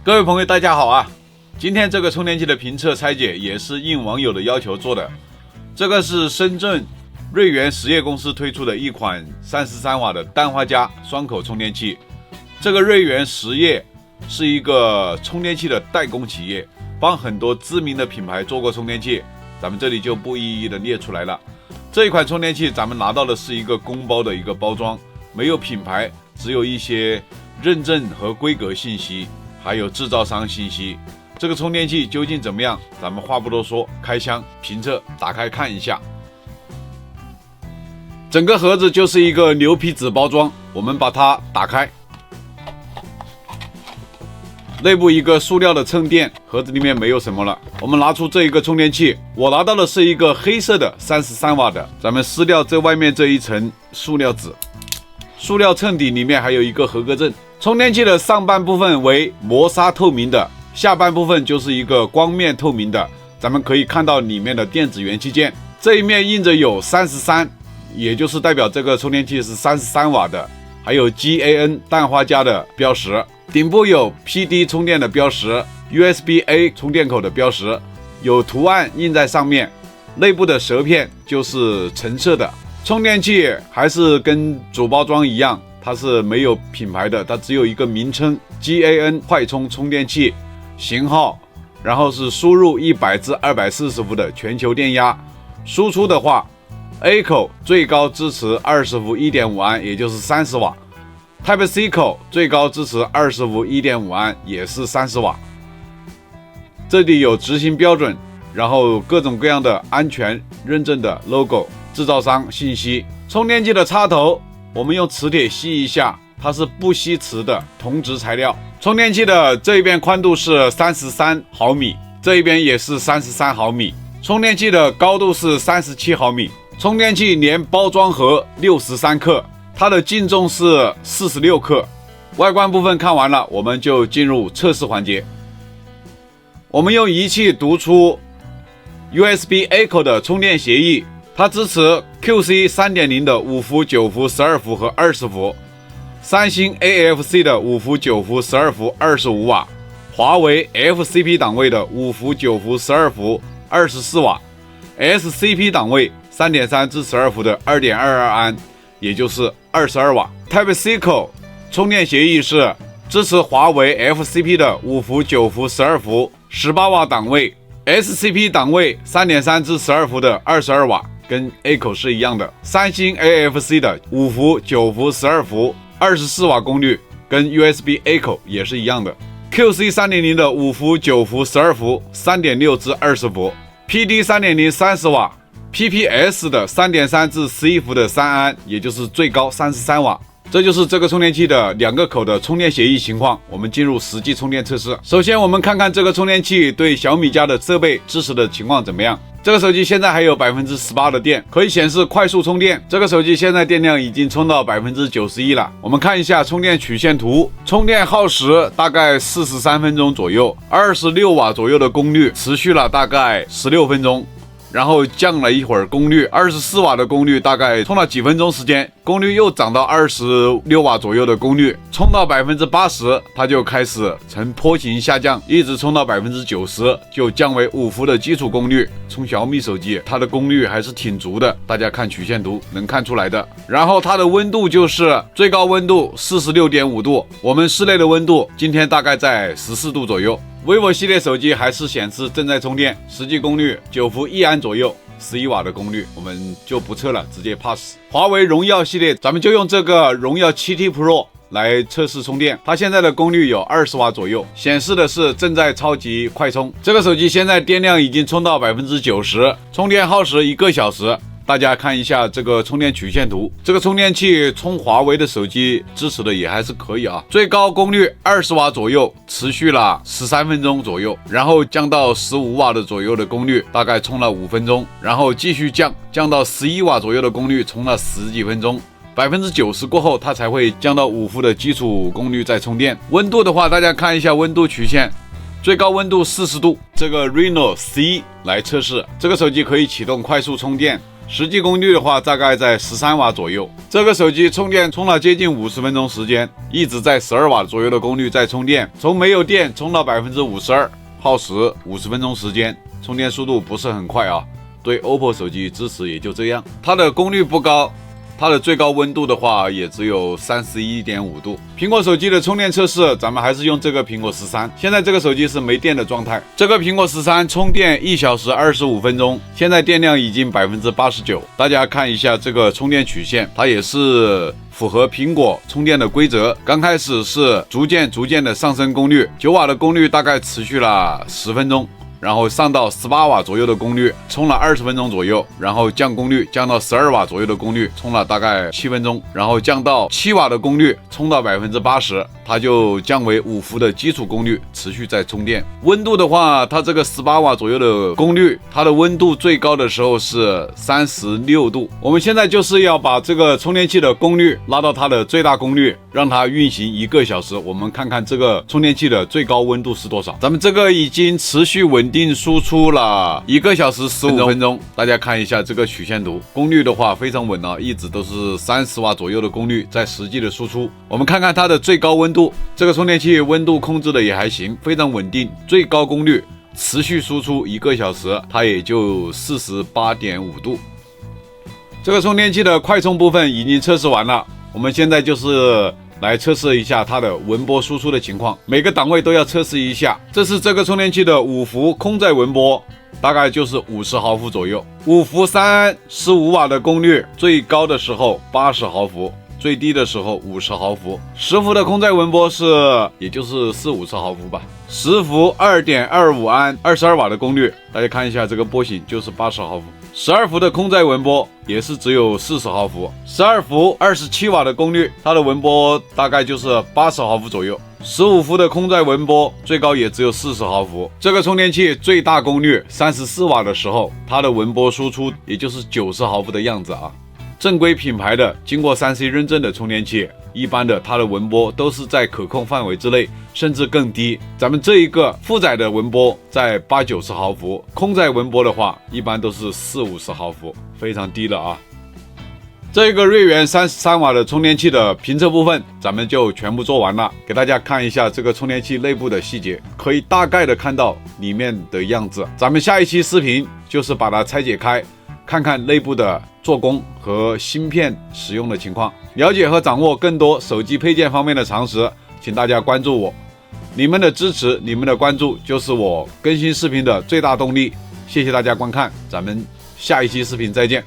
各位朋友大家好啊，今天这个充电器的评测拆解也是应网友的要求做的。这个是深圳瑞源实业公司推出的一款33瓦的氮化镓双口充电器。这个瑞源实业是一个充电器的代工企业，帮很多知名的品牌做过充电器，咱们这里就不一一的列出来了。这一款充电器咱们拿到的是一个公包的一个包装，没有品牌，只有一些认证和规格信息，还有制造商信息。这个充电器究竟怎么样？咱们话不多说，开箱评测，打开看一下。整个盒子就是一个牛皮纸包装，我们把它打开。内部一个塑料的衬垫，盒子里面没有什么了。我们拿出这一个充电器，我拿到的是一个黑色的33瓦的，咱们撕掉这外面这一层塑料纸。塑料衬底里面还有一个合格证。充电器的上半部分为磨砂透明的，下半部分就是一个光面透明的，咱们可以看到里面的电子元器件。这一面印着有33，也就是代表这个充电器是33瓦的，还有 GAN 氮化镓的标识。顶部有 PD 充电的标识， USB-A 充电口的标识，有图案印在上面。内部的舌片就是橙色的。充电器还是跟主包装一样，它是没有品牌的，它只有一个名称 GAN 快充充电器型号，然后是输入100至240伏的全球电压。输出的话 A 口最高支持20伏 1.5 安，也就是30瓦。Type C 口最高支持20伏 1.5 安，也是30瓦。这里有执行标准，然后各种各样的安全认证的 logo、制造商信息。充电器的插头我们用磁铁吸一下，它是不吸磁的铜质材料。充电器的这一边宽度是33毫米，这一边也是33毫米。充电器的高度是37毫米。充电器连包装盒63克，它的净重是46克。外观部分看完了，我们就进入测试环节。我们用仪器读出 USB-A 口的充电协议，它支持 QC 3.0 的5伏、9伏、12伏和20伏，三星 AFC 的5伏、9伏、12伏、25瓦，华为 FCP 档位的5伏、9伏、12伏、24瓦， SCP 档位 3.3 至12伏的 2.22 安，也就是22瓦。 Type C 口充电协议是支持华为 FCP 的5伏、9伏、12伏、18瓦档位， SCP 档位 3.3 至12伏的22瓦，跟 A 口是一样的。三星 AFC 的5伏、9伏、12伏、24瓦功率，跟 USB-A 口也是一样的。 QC 3.0 的5伏、9伏、12伏、3.6 至20伏， PD 3.0 30瓦， PPS 的 3.3 至11伏的3安，也就是最高33瓦。这就是这个充电器的2个口的充电协议情况。我们进入实际充电测试。首先我们看看这个充电器对小米家的设备支持的情况怎么样。这个手机现在还有 18% 的电，可以显示快速充电。这个手机现在电量已经充到 91% 了。我们看一下充电曲线图，充电耗时大概43分钟左右，26瓦左右的功率，持续了大概16分钟。然后降了一会儿功率，24瓦的功率大概充了几分钟时间，功率又涨到26瓦左右的功率，充到 80%， 它就开始呈坡形下降，一直充到 90%， 就降为5伏的基础功率。充小米手机它的功率还是挺足的，大家看曲线图能看出来的。然后它的温度就是最高温度 46.5 度，我们室内的温度今天大概在14度左右。vivo 系列手机还是显示正在充电，实际功率9伏1安左右，11瓦的功率，我们就不测了，直接 pass。华为荣耀系列，咱们就用这个荣耀 7T Pro 来测试充电，它现在的功率有20瓦左右，显示的是正在超级快充。这个手机现在电量已经充到 90%， 充电耗时1个小时。大家看一下这个充电曲线图，这个充电器充华为的手机支持的也还是可以啊。最高功率20瓦左右，持续了13分钟左右，然后降到15瓦的左右的功率，大概充了5分钟，然后继续降到11瓦左右的功率，充了10几分钟。90%过后，它才会降到5伏的基础功率再充电。温度的话，大家看一下温度曲线，最高温度40度。这个 Reno C 来测试，这个手机可以启动快速充电，实际功率的话大概在13瓦左右。这个手机充电充了接近50分钟时间，一直在12瓦左右的功率在充电，从没有电充到52%，耗时50分钟时间，充电速度不是很快啊。对 OPPO 手机支持也就这样，它的功率不高。它的最高温度的话也只有31.5度。苹果手机的充电测试，咱们还是用这个苹果13。现在这个手机是没电的状态。这个苹果13充电1小时25分钟，现在电量已经89%。大家看一下这个充电曲线，它也是符合苹果充电的规则。刚开始是逐渐的上升功率，9瓦的功率大概持续了10分钟。然后上到18瓦左右的功率，充了20分钟左右，然后降功率，降到12瓦左右的功率，充了大概7分钟，然后降到7瓦的功率，充到80%，它就降为5伏的基础功率，持续在充电。温度的话，它这个18瓦左右的功率，它的温度最高的时候是36度。我们现在就是要把这个充电器的功率拉到它的最大功率，让它运行1个小时。我们看看这个充电器的最高温度是多少。咱们这个已经持续稳定输出了1个小时15分钟，大家看一下这个曲线图，功率的话非常稳啊，一直都是30瓦左右的功率在实际的输出。我们看看它的最高温度，这个充电器温度控制的也还行，非常稳定，最高功率持续输出1个小时，它也就48.5度。这个充电器的快充部分已经测试完了，我们现在就是来测试一下它的文波输出的情况，每个档位都要测试一下。这是这个充电器的5伏空载文波，大概就是50毫伏左右。5伏3 15瓦的功率，最高的时候80毫伏，最低的时候50毫伏。10伏的空载文波是，也就是40-50毫伏吧。10伏 2.25 安，22瓦的功率，大家看一下这个波形就是80毫伏。12伏的空载文波也是只有40毫伏，12伏27瓦的功率，它的文波大概就是80毫伏左右。15伏的空载文波最高也只有40毫伏。这个充电器最大功率34瓦的时候，它的文波输出也就是90毫伏的样子啊。正规品牌的经过3C 认证的充电器，一般的它的文波都是在可控范围之内，甚至更低。咱们这一个负载的文波在80-90毫伏，空载文波的话一般都是40-50毫伏，非常低了啊。这个瑞元33瓦的充电器的评测部分咱们就全部做完了，给大家看一下这个充电器内部的细节，可以大概的看到里面的样子。咱们下一期视频就是把它拆解开，看看内部的做工和芯片使用的情况。了解和掌握更多手机配件方面的常识，请大家关注我。你们的支持，你们的关注就是我更新视频的最大动力。谢谢大家观看，咱们下一期视频再见。